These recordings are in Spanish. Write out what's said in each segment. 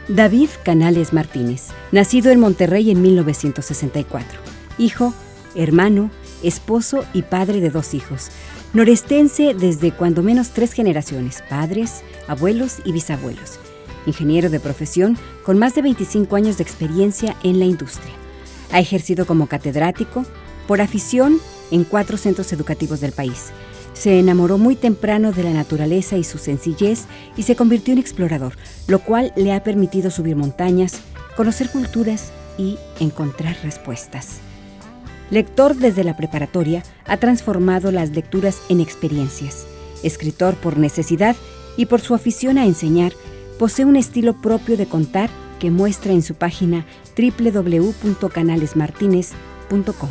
David Canales Martínez, nacido en Monterrey en 1964. Hijo, hermano, esposo y padre de 2 hijos. Norestense desde cuando menos 3 generaciones, padres, abuelos y bisabuelos. Ingeniero de profesión con más de 25 años de experiencia en la industria. Ha ejercido como catedrático, por afición, en 4 centros educativos del país. Se enamoró muy temprano de la naturaleza y su sencillez y se convirtió en explorador, lo cual le ha permitido subir montañas, conocer culturas y encontrar respuestas. Lector desde la preparatoria, ha transformado las lecturas en experiencias. Escritor por necesidad y por su afición a enseñar, posee un estilo propio de contar que muestra en su página www.canalesmartinez.com.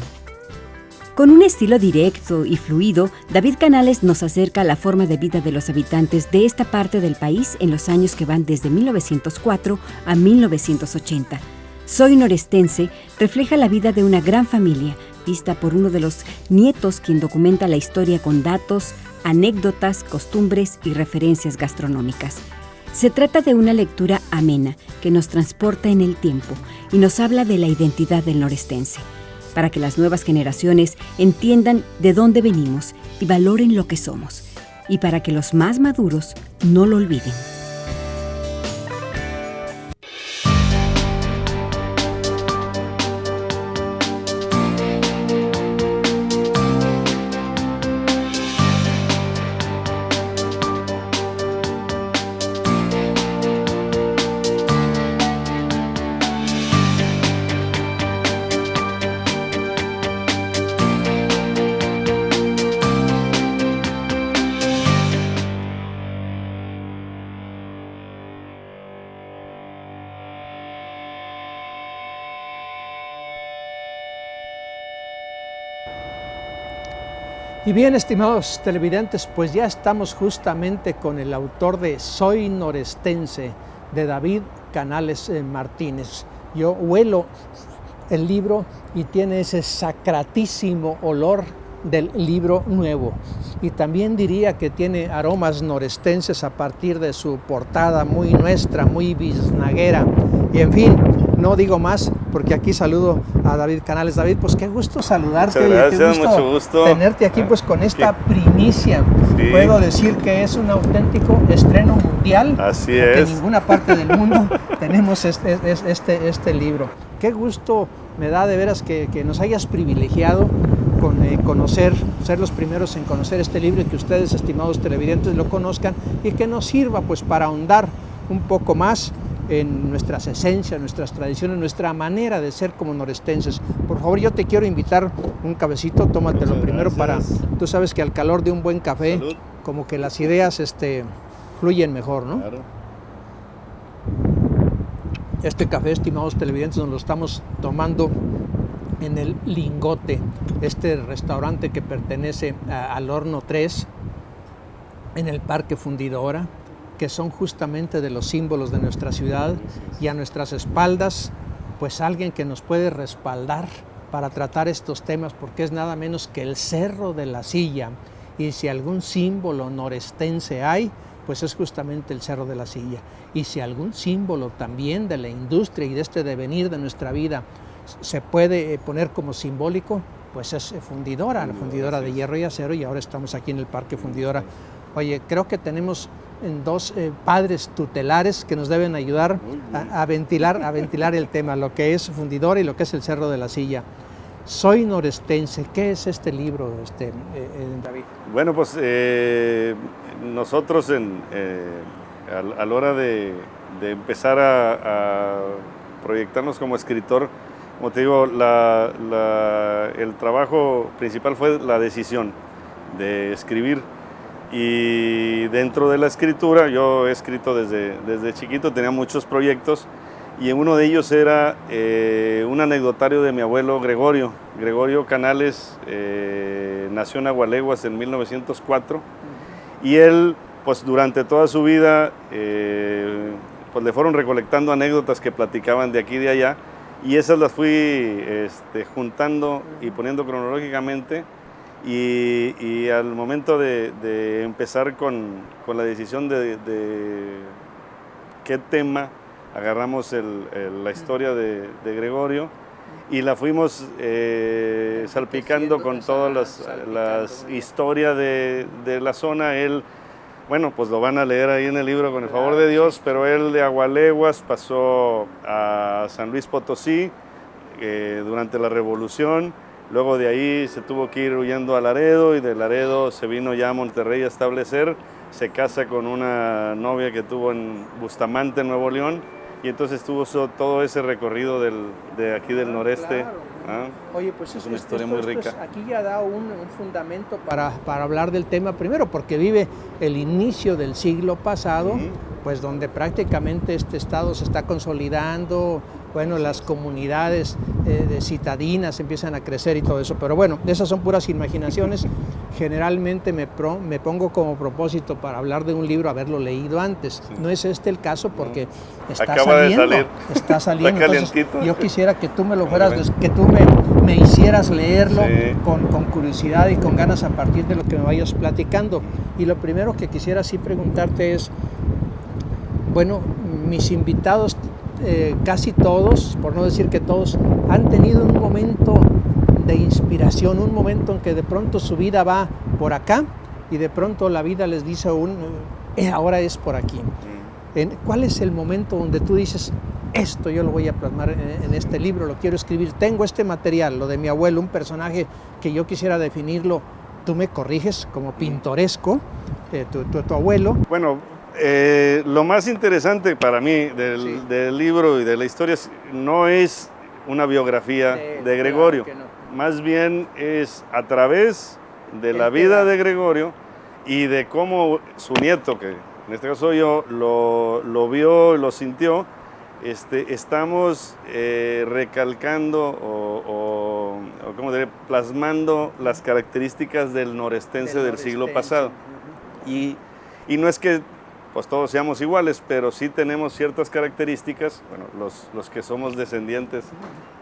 Con un estilo directo y fluido, David Canales nos acerca a la forma de vida de los habitantes de esta parte del país en los años que van desde 1904 a 1980. Soy norestense refleja la vida de una gran familia, vista por uno de los nietos quien documenta la historia con datos, anécdotas, costumbres y referencias gastronómicas. Se trata de una lectura amena que nos transporta en el tiempo y nos habla de la identidad del norestense, para que las nuevas generaciones entiendan de dónde venimos y valoren lo que somos, y para que los más maduros no lo olviden. Y bien, estimados televidentes, pues ya estamos justamente con el autor de Soy Norestense, de David Canales Martínez. Yo huelo el libro y tiene ese sacratísimo olor del libro nuevo. Y también diría que tiene aromas norestenses a partir de su portada muy nuestra, muy biznaguera. Y en fin, no digo más porque aquí saludo a David Canales. David, pues qué gusto saludarte. Muchas gracias, mucho gusto tenerte aquí pues con esta primicia. Sí. Puedo decir que es un auténtico estreno mundial. Así es. En ninguna parte del mundo tenemos este libro. Qué gusto me da de veras que nos hayas privilegiado con ser los primeros en conocer este libro y que ustedes, estimados televidentes, lo conozcan y que nos sirva pues para ahondar un poco más en nuestras esencias, nuestras tradiciones, nuestra manera de ser como norestenses. Por favor, yo te quiero invitar un cafecito, tómatelo primero para, tú sabes que al calor de un buen café, salud, como que las ideas fluyen mejor, ¿no? Claro. Este café, estimados televidentes, nos lo estamos tomando en el Lingote, este restaurante que pertenece al Horno 3, en el Parque Fundidora, que son justamente de los símbolos de nuestra ciudad, y a nuestras espaldas, pues alguien que nos puede respaldar para tratar estos temas, porque es nada menos que el Cerro de la Silla, y si algún símbolo norestense hay, pues es justamente el Cerro de la Silla, y si algún símbolo también de la industria y de este devenir de nuestra vida se puede poner como simbólico, pues es Fundidora, la fundidora de hierro y acero, y ahora estamos aquí en el Parque Fundidora. Oye, creo que tenemos 2 padres tutelares que nos deben ayudar a ventilar el tema, lo que es Fundidora y lo que es el Cerro de la Silla. Soy norestense. ¿Qué es este libro, David? Bueno, pues nosotros a la hora de empezar a proyectarnos como escritor, como te digo, el trabajo principal fue la decisión de escribir. Y dentro de la escritura, yo he escrito desde chiquito, tenía muchos proyectos, y uno de ellos era un anecdotario de mi abuelo Gregorio Canales. Nació en Agualeguas en 1904, y él, pues durante toda su vida, pues le fueron recolectando anécdotas que platicaban de aquí y de allá, y esas las fui juntando y poniendo cronológicamente. Y al momento de empezar con la decisión de qué tema agarramos la historia de Gregorio y la fuimos salpicando con todas las historias de la zona. Él, bueno, pues lo van a leer ahí en el libro con el favor de Dios, pero él de Agualeguas pasó a San Luis Potosí durante la Revolución. Luego de ahí se tuvo que ir huyendo a Laredo y de Laredo se vino ya a Monterrey a establecer. Se casa con una novia que tuvo en Bustamante, Nuevo León, y entonces tuvo todo ese recorrido de aquí del noreste. Claro. ¿Ah? Oye, pues es una historia muy rica. Aquí ya da un fundamento para hablar del tema, primero porque vive el inicio del siglo pasado, pues donde prácticamente este estado se está consolidando, bueno, las comunidades de citadinas empiezan a crecer y todo eso, pero bueno, esas son puras imaginaciones. Generalmente me pongo como propósito para hablar de un libro haberlo leído antes. Sí. No es este el caso porque está saliendo. Está saliendo. Está calientito. Entonces, yo quisiera que tú me lo fueras, que tú me hicieras leerlo con curiosidad y con ganas a partir de lo que me vayas platicando. Y lo primero que quisiera así preguntarte es, bueno, mis invitados, casi todos, por no decir que todos, han tenido un momento de inspiración, un momento en que de pronto su vida va por acá y de pronto la vida les dice ahora es por aquí. ¿Cuál es el momento donde tú dices, esto yo lo voy a plasmar en este libro, lo quiero escribir, tengo este material, lo de mi abuelo, un personaje que yo quisiera definirlo, tú me corriges, como pintoresco, tu abuelo? Bueno, lo más interesante para mí del libro y de la historia no es una biografía de Gregorio, claro, más bien es a través de la vida de Gregorio y de cómo su nieto, que en este caso yo, lo vio y lo sintió. Estamos recalcando o ¿cómo diré? Plasmando las características del norestense del siglo pasado. Y no es que pues todos seamos iguales, pero sí tenemos ciertas características, bueno, los que somos descendientes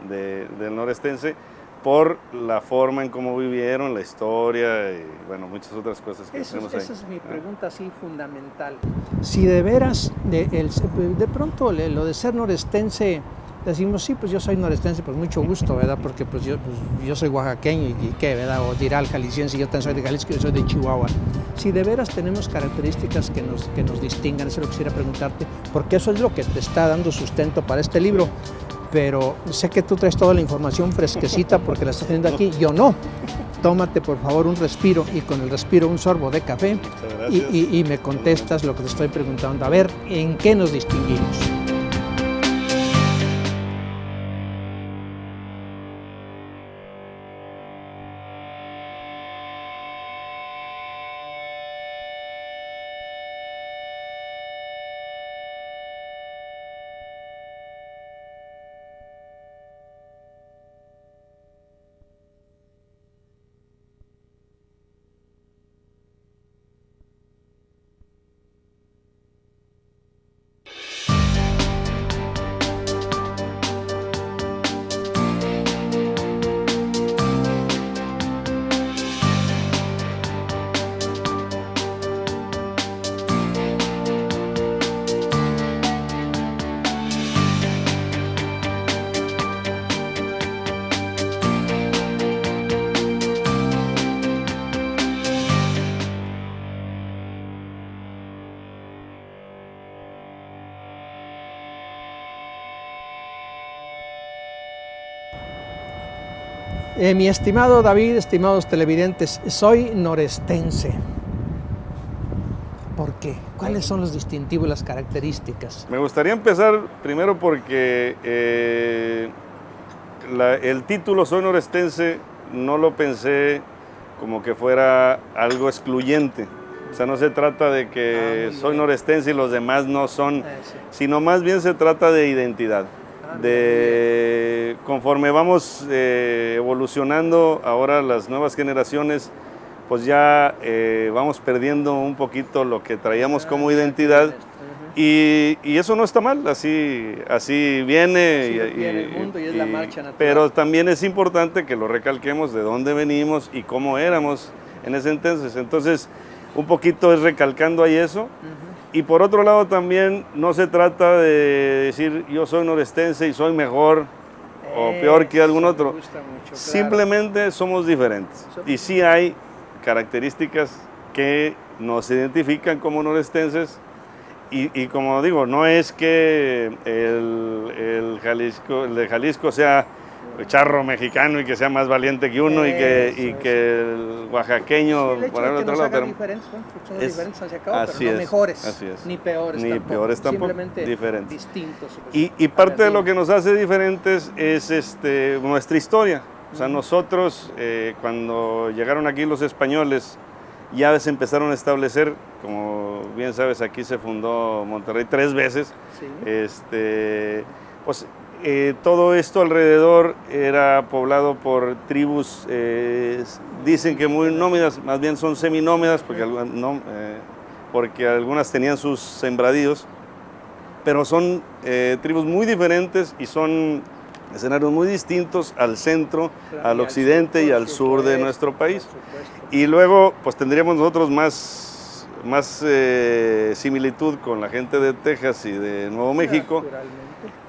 del norestense, por la forma en cómo vivieron, la historia y bueno, muchas otras cosas que tenemos ahí. Esa es mi pregunta así fundamental. Si de veras, de pronto lo de ser norestense, decimos, sí, pues yo soy norestense, pues mucho gusto, ¿verdad? Porque pues yo soy oaxaqueño y qué, ¿verdad? O dirá el jalisciense, yo también soy de Jalisco, yo soy de Chihuahua. Si de veras tenemos características que nos distingan, eso es lo que quisiera preguntarte, porque eso es lo que te está dando sustento para este libro. Pero sé que tú traes toda la información fresquecita porque la estás teniendo aquí, yo no. Tómate por favor un respiro y con el respiro un sorbo de café y me contestas lo que te estoy preguntando. A ver, ¿en qué nos distinguimos? Mi estimado David, estimados televidentes, soy norestense. ¿Por qué? ¿Cuáles son los distintivos y las características? Me gustaría empezar primero porque el título Soy norestense no lo pensé como que fuera algo excluyente. O sea, no se trata de que soy norestense y los demás no son, sino más bien se trata de identidad. Conforme vamos evolucionando, ahora las nuevas generaciones, pues ya vamos perdiendo un poquito lo que traíamos como identidad y eso no está mal, así viene. El mundo y es la marcha natural. Pero también es importante que lo recalquemos de dónde venimos y cómo éramos en ese entonces. Entonces, un poquito es recalcando ahí eso. Y por otro lado también no se trata de decir yo soy norestense y soy mejor o peor que algún otro. Me gusta mucho, claro. Simplemente somos diferentes. Y sí hay características que nos identifican como norestenses. Y como digo, no es que el de Jalisco sea charro mexicano y que sea más valiente que uno y que el oaxaqueño sí, por el otro lado. Pero diferentes, bueno, somos diferentes hacia acá, pero no es, mejores, así es. ni peores ni tampoco. Peores tampoco, Simplemente diferentes. Distintos. Y parte de lo que nos hace diferentes es nuestra historia. O sea, nosotros, cuando llegaron aquí los españoles, ya se empezaron a establecer, como bien sabes, aquí se fundó Monterrey 3 veces. Sí. Pues todo esto alrededor era poblado por tribus, dicen que muy nómadas, más bien son seminómadas, porque algunas tenían sus sembradíos, pero son tribus muy diferentes y son escenarios muy distintos al centro, al occidente y al sur de nuestro país. Y luego, pues tendríamos nosotros más similitud con la gente de Texas y de Nuevo México.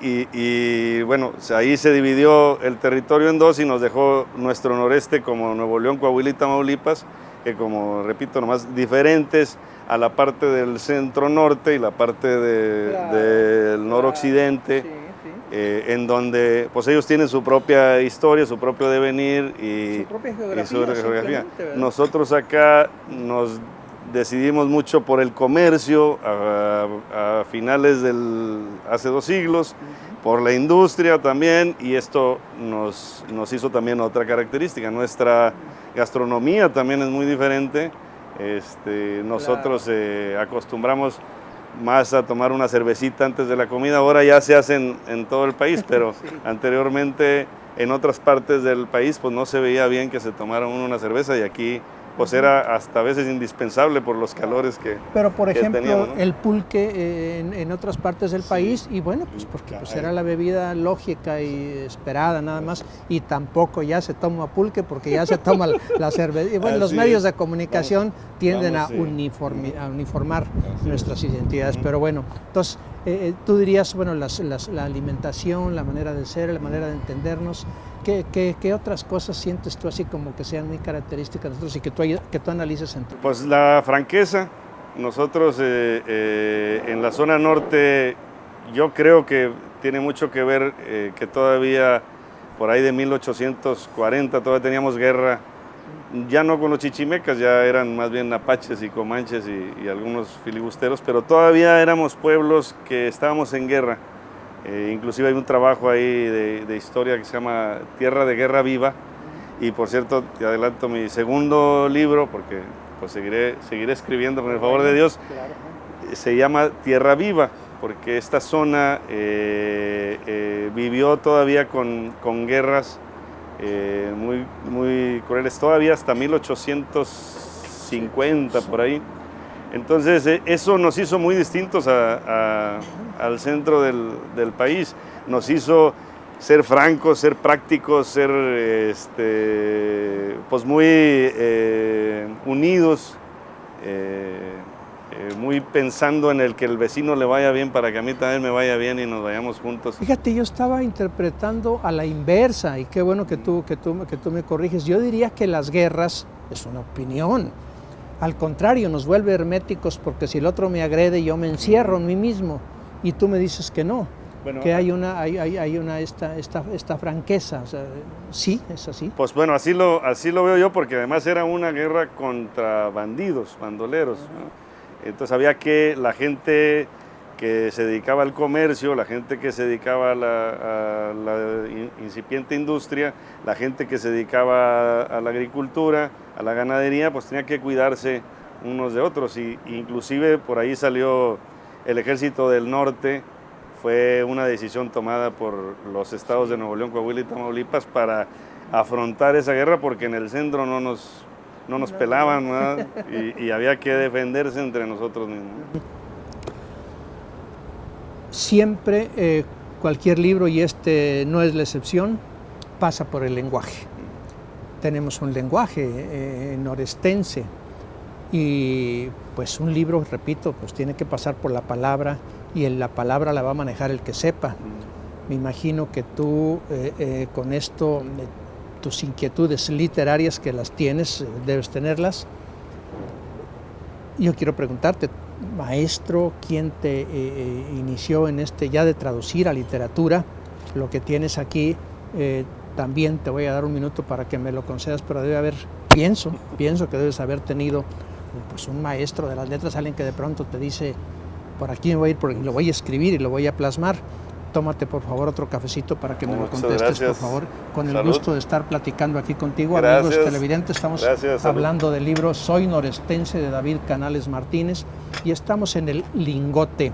Y bueno, ahí se dividió el territorio en dos y nos dejó nuestro noreste como Nuevo León, Coahuila y Tamaulipas, que como repito, nomás diferentes a la parte del centro norte y la parte del noroccidente. Sí. En donde pues ellos tienen su propia historia, su propio devenir y su propia geografía. Nosotros acá nos decidimos mucho por el comercio a finales hace 2 siglos, por la industria también, y esto nos hizo también otra característica. Nuestra gastronomía también es muy diferente. Nosotros acostumbramos más a tomar una cervecita antes de la comida. Ahora ya se hacen en todo el país, pero sí. Anteriormente en otras partes del país pues no se veía bien que se tomara una cerveza, y aquí pues era hasta a veces indispensable por los calores que Pero por ejemplo, teníamos, ¿no? El pulque en otras partes del país, y bueno, pues porque pues era la bebida lógica y esperada nada más, y tampoco ya se toma pulque porque ya se toma la cerveza. Y bueno, los medios de comunicación tienden a uniformar nuestras identidades, pero bueno, entonces tú dirías, bueno, la alimentación, la manera de ser, la manera de entendernos. ¿Qué otras cosas sientes tú así como que sean muy características de nosotros y que tú analices en tu? Pues la franqueza. Nosotros en la zona norte, yo creo que tiene mucho que ver que todavía por ahí de 1840 todavía teníamos guerra, ya no con los chichimecas, ya eran más bien apaches y comanches y algunos filibusteros, pero todavía éramos pueblos que estábamos en guerra. Inclusive hay un trabajo ahí de historia que se llama Tierra de Guerra Viva, y por cierto te adelanto mi segundo libro porque pues seguiré escribiendo con el favor de Dios. Se llama Tierra Viva porque esta zona vivió todavía con guerras muy, muy crueles, todavía hasta 1850 por ahí. Entonces eso nos hizo muy distintos al centro del país, nos hizo ser francos, ser prácticos, ser pues muy unidos, muy pensando en el que el vecino le vaya bien para que a mí también me vaya bien y nos vayamos juntos. Fíjate, yo estaba interpretando a la inversa, y qué bueno que tú me corriges. Yo diría que las guerras, es una opinión, al contrario, nos vuelve herméticos, porque si el otro me agrede, yo me encierro en mí mismo, y tú me dices que no, bueno, que hay esta franqueza. O sea, sí, es así. Pues bueno, así lo veo yo, porque además era una guerra contra bandidos, bandoleros, ¿no? Entonces había que la gente que se dedicaba al comercio, la gente que se dedicaba a la incipiente industria, la gente que se dedicaba a la agricultura, a la ganadería, pues tenía que cuidarse unos de otros, y inclusive por ahí salió el Ejército del Norte. Fue una decisión tomada por los estados de Nuevo León, Coahuila y Tamaulipas para afrontar esa guerra, porque en el centro no nos pelaban, ¿verdad? y había que defenderse entre nosotros mismos. Siempre, cualquier libro, y este no es la excepción, pasa por el lenguaje. Tenemos un lenguaje norestense, Y pues un libro, repito, pues tiene que pasar por la palabra y la palabra la va a manejar el que sepa. Me imagino que tú con esto, tus inquietudes literarias que las tienes, debes tenerlas. Yo quiero preguntarte, maestro, ¿quién te inició en este ya de traducir a literatura? Lo que tienes aquí, también te voy a dar un minuto para que me lo concedas, pero debe haber, pienso que debes haber tenido pues un maestro de las letras, alguien que de pronto te dice, por aquí me voy a ir, porque lo voy a escribir y lo voy a plasmar. Tómate por favor otro cafecito para que me lo contestes, gracias. Por favor, con el gusto de estar platicando aquí contigo. Gracias. Amigos televidentes, estamos hablando del libro Soy Norestense de David Canales Martínez y estamos en el Lingote,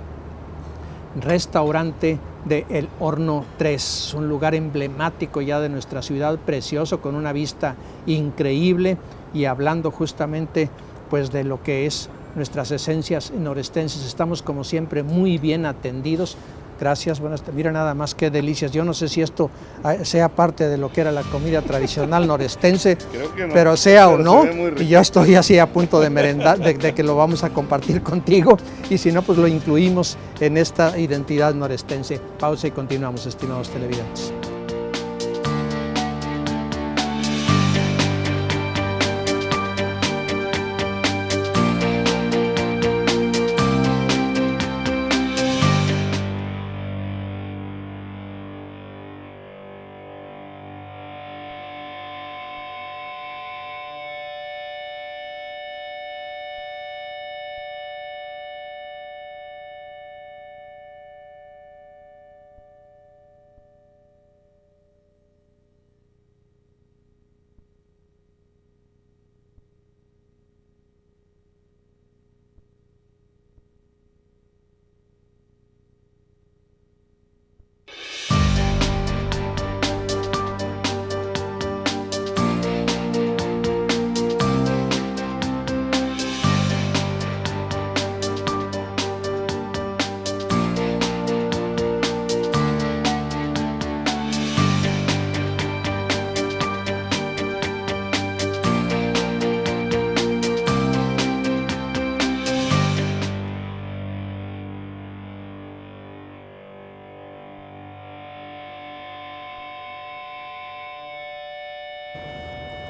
restaurante de El Horno 3, un lugar emblemático ya de nuestra ciudad, precioso, con una vista increíble y hablando justamente pues de lo que es nuestras esencias norestenses. Estamos como siempre muy bien atendidos. Gracias, buenas tardes. Mira nada más qué delicias. Yo no sé si esto sea parte de lo que era la comida tradicional norestense, creo que no, pero sea o no, y yo estoy así a punto de merendar, de que lo vamos a compartir contigo, y si no, pues lo incluimos en esta identidad norestense. Pausa y continuamos, estimados televidentes.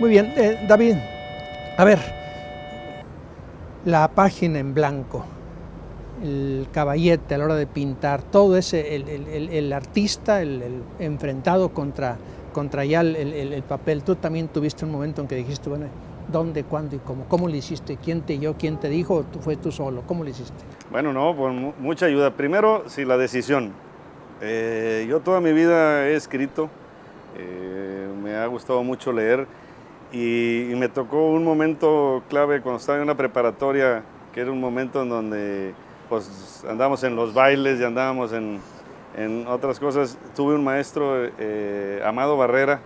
Muy bien, David, a ver, la página en blanco, el caballete a la hora de pintar, todo ese, el artista, el enfrentado contra ya el papel. Tú también tuviste un momento en que dijiste, bueno, ¿dónde, cuándo y cómo lo hiciste? ¿Quién te dijo o fue tú solo? ¿Cómo lo hiciste? Bueno, no, pues mucha ayuda. Primero, sí, la decisión. Yo toda mi vida he escrito, me ha gustado mucho leer. Y me tocó un momento clave cuando estaba en una preparatoria, que era un momento en donde pues andábamos en los bailes y andábamos en otras cosas. Tuve un maestro, Amado Barrera,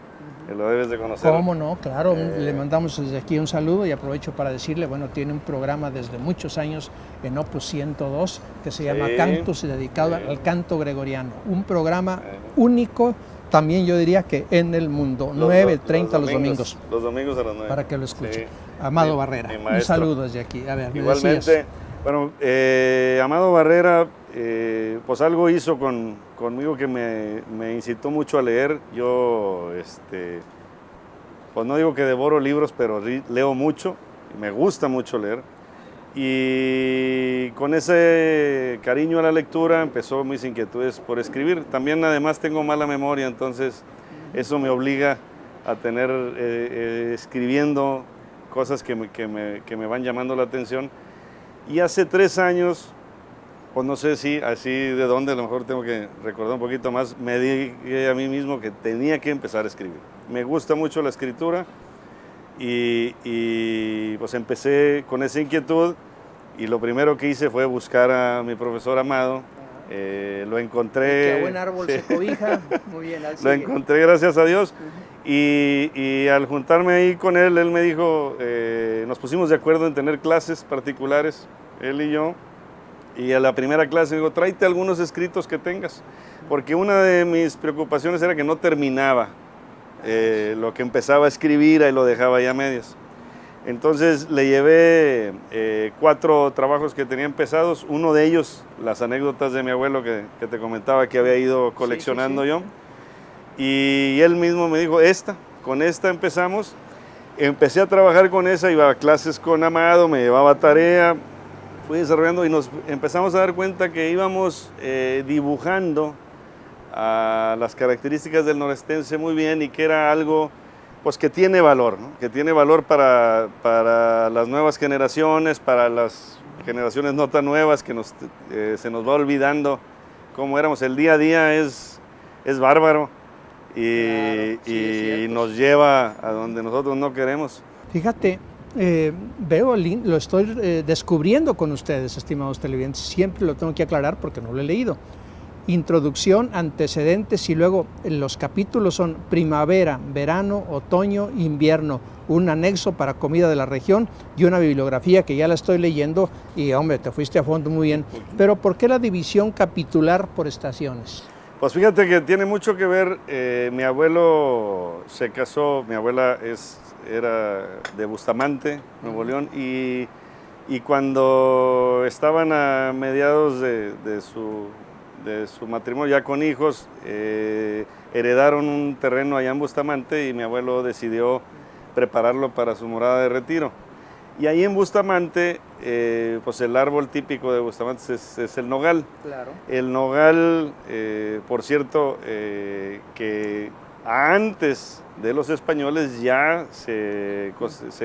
que lo debes de conocer. ¿Cómo no? Claro, le mandamos desde aquí un saludo y aprovecho para decirle, bueno, tiene un programa desde muchos años en Opus 102 que se llama Cantus, dedicado al canto gregoriano. Un programa único, también yo diría que en el mundo, 9:30 los domingos. Los domingos a las 9. Para que lo escuche. Sí. Amado Barrera, un saludo desde aquí. A ver, igualmente, bueno, Amado Barrera, pues algo hizo conmigo que me incitó mucho a leer. Yo, pues no digo que devoro libros, pero leo mucho, me gusta mucho leer. Y con ese cariño a la lectura empezó mis inquietudes por escribir. También además tengo mala memoria, entonces eso me obliga a tener escribiendo cosas que me van llamando la atención. Y hace 3 años, pues no sé si así de dónde, a lo mejor tengo que recordar un poquito más, me dije a mí mismo que tenía que empezar a escribir. Me gusta mucho la escritura. Y pues empecé con esa inquietud y lo primero que hice fue buscar a mi profesor Amado. Lo encontré. Qué buen árbol se cobija. Muy bien, lo encontré, gracias a Dios. Y al juntarme ahí con él me dijo, nos pusimos de acuerdo en tener clases particulares, él y yo. Y a la primera clase digo, tráete algunos escritos que tengas, porque una de mis preocupaciones era que no terminaba lo que empezaba a escribir y lo dejaba ya a medias. Entonces le llevé 4 trabajos que tenía empezados, uno de ellos, las anécdotas de mi abuelo que te comentaba que había ido coleccionando yo, y él mismo me dijo, con esta empezamos. Empecé a trabajar con esa, iba a clases con Amado, me llevaba tarea, fui desarrollando y nos empezamos a dar cuenta que íbamos dibujando a las características del norestense muy bien y que era algo pues, que tiene valor, ¿no? Que tiene valor para las nuevas generaciones, para las generaciones no tan nuevas que se nos va olvidando cómo éramos. El día a día es bárbaro. Y, claro, sí, y nos lleva a donde nosotros no queremos. Fíjate, lo estoy descubriendo con ustedes, estimados televidentes. Siempre lo tengo que aclarar porque no lo he leído. Introducción, antecedentes y luego los capítulos son primavera, verano, otoño, invierno, un anexo para comida de la región y una bibliografía que ya la estoy leyendo y hombre, te fuiste a fondo muy bien. Pero ¿por qué la división capitular por estaciones? Pues fíjate que tiene mucho que ver, mi abuelo se casó, mi abuela era de Bustamante, Nuevo León, y cuando estaban a mediados de su matrimonio, ya con hijos, heredaron un terreno allá en Bustamante y mi abuelo decidió prepararlo para su morada de retiro. Y ahí en Bustamante, pues el árbol típico de Bustamante es el nogal. Claro. El nogal, por cierto, que antes de los españoles ya se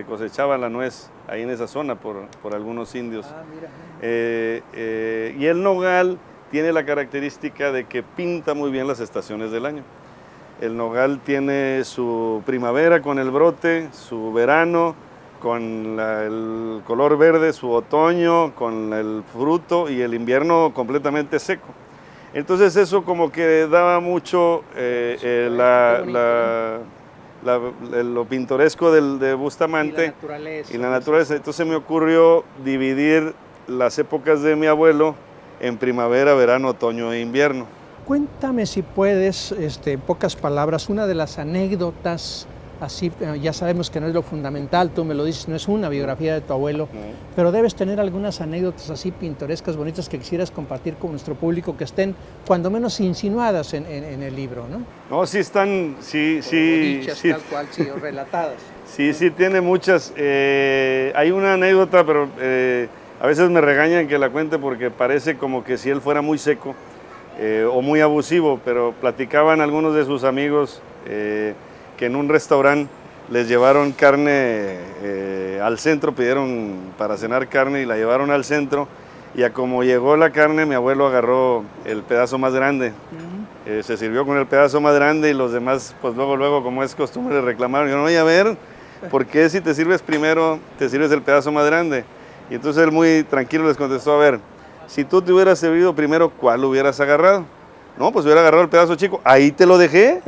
cosechaba la nuez ahí en esa zona por algunos indios. Ah, mira. Y el nogal tiene la característica de que pinta muy bien las estaciones del año. El nogal tiene su primavera con el brote, su verano con el color verde, su otoño con el fruto y el invierno completamente seco. Entonces eso como que daba mucho lo pintoresco de Bustamante y la naturaleza. Entonces me ocurrió dividir las épocas de mi abuelo en primavera, verano, otoño e invierno. Cuéntame si puedes, en pocas palabras, una de las anécdotas, así ya sabemos que no es lo fundamental, tú me lo dices, no es una biografía de tu abuelo, pero debes tener algunas anécdotas así pintorescas, bonitas que quisieras compartir con nuestro público que estén cuando menos insinuadas en el libro, ¿no? No, sí están, sí, dichas, sí. Tal cual, sí, o relatadas. Sí, tiene muchas. Hay una anécdota, pero a veces me regañan que la cuente porque parece como que si él fuera muy seco o muy abusivo, pero platicaban algunos de sus amigos que en un restaurante les llevaron carne al centro, pidieron para cenar carne y la llevaron al centro, y a como llegó la carne, mi abuelo agarró el pedazo más grande, se sirvió con el pedazo más grande y los demás, pues luego, como es costumbre, le reclamaron. Yo no voy a ver, ¿por qué si te sirves primero, te sirves el pedazo más grande? Y entonces él muy tranquilo les contestó, a ver, si tú te hubieras servido primero, ¿cuál hubieras agarrado? No, pues hubiera agarrado el pedazo chico, ahí te lo dejé.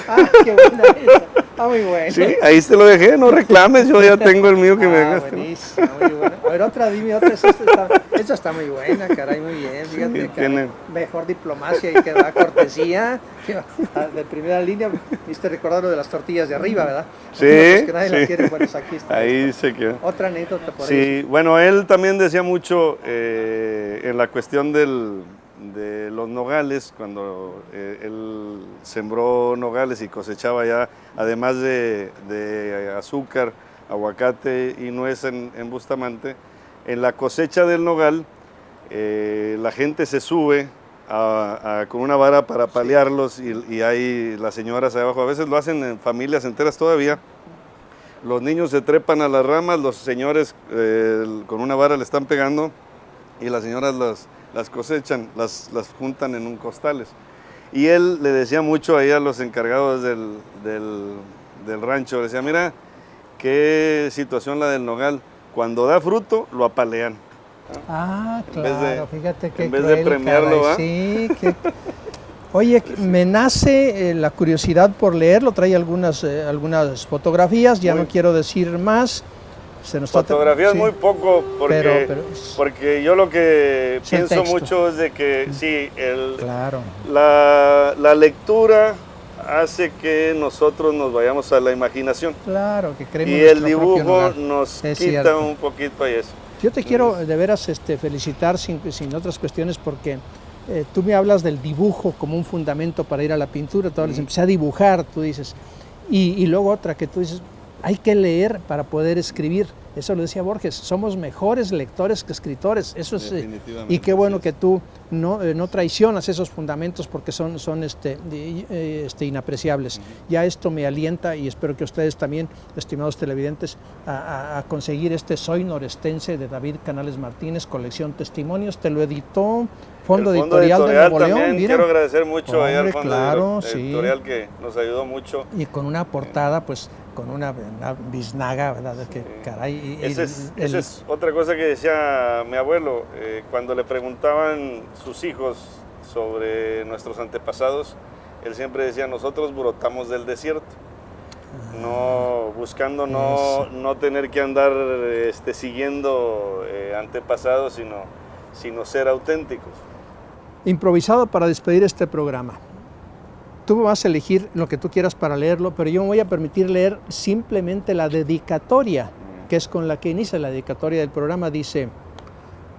Ah, qué buena esa. Ah, muy buena. Sí, ahí te lo dejé, no reclames, yo ya tengo el mío que me dejaste. Buenísimo, muy buena. A ver, dime otra, esta está muy buena, caray, muy bien. Fíjate, Sí, caray, mejor diplomacia y que da cortesía. De primera línea, viste recordar lo de las tortillas de arriba, ¿verdad? Sí, pues que nadie las quiere, bueno, aquí está. Ahí se quedó. Otra anécdota por ahí. Sí, bueno, él también decía mucho en la cuestión de los nogales, cuando él sembró nogales y cosechaba ya, además de azúcar, aguacate y nuez en Bustamante, en la cosecha del nogal la gente se sube con una vara para paliarlos y hay las señoras ahí abajo, a veces lo hacen en familias enteras todavía. Los niños se trepan a las ramas, los señores con una vara le están pegando y las señoras las cosechan, las juntan en un costales. Y él le decía mucho ahí a los encargados del rancho, le decía, mira, qué situación la del nogal, cuando da fruto lo apalean. Ah, claro, fíjate que en vez de premiarlo, ¿va? Sí, que... Oye, me nace la curiosidad por leerlo, trae algunas fotografías, ya no quiero decir más. Fotografías muy poco, porque yo lo que pienso mucho es de que sí, claro. la lectura hace que nosotros nos vayamos a la imaginación. Claro, que creemos Y nuestro el dibujo propio lugar. nos Es quita cierto. un poquito a eso. Yo te quiero de veras felicitar sin otras cuestiones porque tú me hablas del dibujo como un fundamento para ir a la pintura, tú hablas, empecé a dibujar, tú dices, y luego otra que tú dices, hay que leer para poder escribir. Eso lo decía Borges, somos mejores lectores que escritores. Eso es, y qué bueno que tú no traicionas esos fundamentos porque son inapreciables. Ya esto me alienta y espero que ustedes también, estimados televidentes, a conseguir este Soy Norestense de David Canales Martínez, colección Testimonios. Te lo editó Fondo Editorial de Nuevo León. También Mira. quiero agradecer mucho ahí al Fondo claro, Editorial que nos ayudó mucho. Y con una portada, pues, con una biznaga, ¿verdad? Que, caray. Esa es otra cosa que decía mi abuelo. Cuando le preguntaban sus hijos sobre nuestros antepasados, él siempre decía, nosotros brotamos del desierto. Buscando no tener que andar siguiendo antepasados, sino ser auténticos. Improvisado para despedir este programa. Tú vas a elegir lo que tú quieras para leerlo, pero yo me voy a permitir leer simplemente la dedicatoria, que es con la que inicia la dedicatoria del programa. Dice,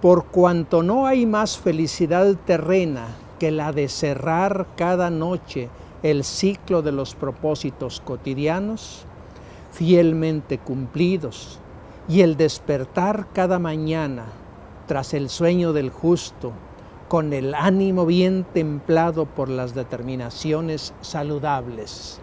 por cuanto no hay más felicidad terrena que la de cerrar cada noche el ciclo de los propósitos cotidianos, fielmente cumplidos, y el despertar cada mañana tras el sueño del justo, con el ánimo bien templado por las determinaciones saludables.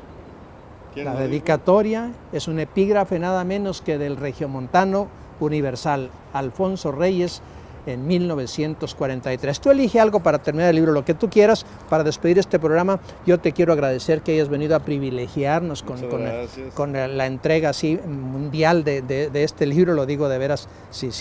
La dedicatoria es un epígrafe nada menos que del regiomontano universal, Alfonso Reyes, en 1943. Tú elige algo para terminar el libro, lo que tú quieras, para despedir este programa. Yo te quiero agradecer que hayas venido a privilegiarnos con la entrega así mundial de este libro, lo digo de veras sin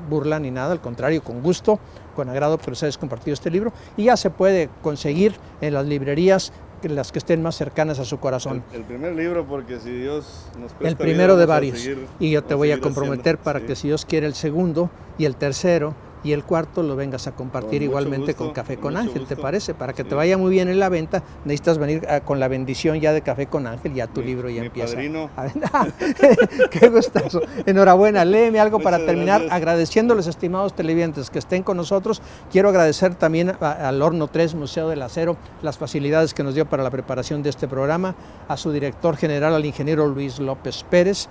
burla ni nada, al contrario, con gusto, con agrado por hayas compartido este libro, y ya se puede conseguir en las librerías, las que estén más cercanas a su corazón. El primer libro, porque si Dios nos presta el primero vida, de varios, y yo te voy a comprometer haciendo, para que si Dios quiere el segundo y el tercero y el cuarto lo vengas a compartir igualmente con Café con Ángel, ¿te parece? Para que te vaya muy bien en la venta, necesitas venir con la bendición ya de Café con Ángel, ya tu libro ya empieza. Padrino. Qué gustazo. Enhorabuena, léeme algo para Muchas terminar, gracias. agradeciéndoles, estimados televidentes, que estén con nosotros. Quiero agradecer también al Horno 3, Museo del Acero, las facilidades que nos dio para la preparación de este programa, a su director general, al ingeniero Luis López Pérez.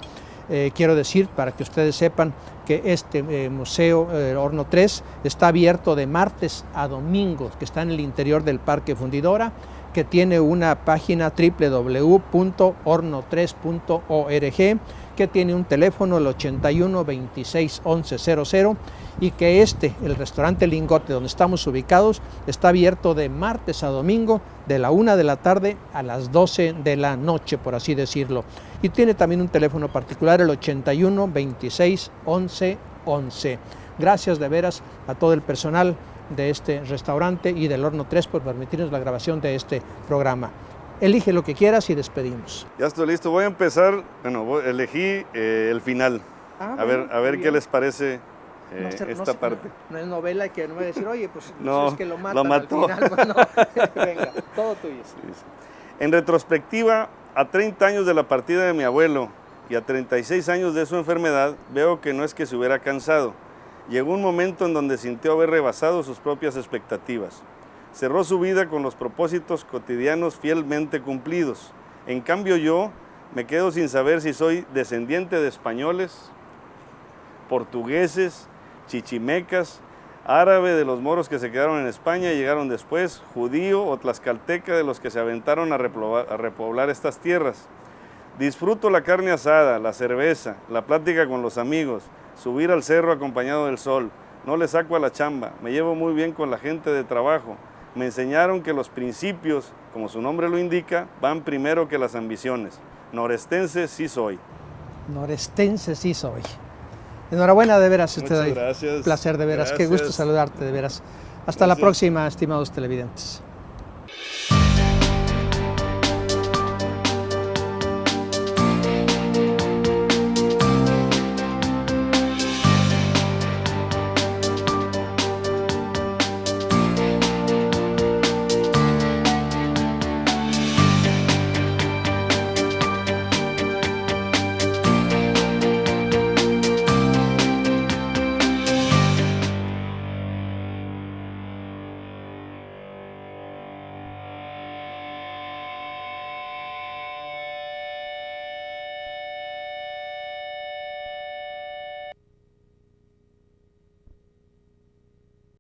Quiero decir, para que ustedes sepan, que este museo Horno 3 está abierto de martes a domingos, que está en el interior del Parque Fundidora, que tiene una página www.horno3.org, que tiene un teléfono, el 81 26 11 00, y que el restaurante Lingote, donde estamos ubicados, está abierto de martes a domingo, de la 1 de la tarde a las 12 de la noche, por así decirlo. Y tiene también un teléfono particular, el 81 26 11 11. Gracias de veras a todo el personal de este restaurante y del Horno 3 por permitirnos la grabación de este programa. Elige lo que quieras y despedimos. Ya estoy listo, voy a empezar, elegí el final, a ver qué les parece esta parte. No es novela que no voy a decir, oye, pues no, es que lo matan lo mató. al final. Pues, no. Venga, todo tuyo. Sí. En retrospectiva, a 30 años de la partida de mi abuelo y a 36 años de su enfermedad, veo que no es que se hubiera cansado. Llegó un momento en donde sintió haber rebasado sus propias expectativas. Cerró su vida con los propósitos cotidianos fielmente cumplidos. En cambio yo me quedo sin saber si soy descendiente de españoles, portugueses, chichimecas, árabe de los moros que se quedaron en España y llegaron después, judío o tlaxcalteca de los que se aventaron a repoblar estas tierras. Disfruto la carne asada, la cerveza, la plática con los amigos, subir al cerro acompañado del sol. No le saco a la chamba, me llevo muy bien con la gente de trabajo. Me enseñaron que los principios, como su nombre lo indica, van primero que las ambiciones. Norestense sí soy. Norestense sí soy. Enhorabuena, de veras. Muchas gracias. Placer, de veras. Gracias. Qué gusto saludarte, de veras. Hasta la próxima, estimados televidentes.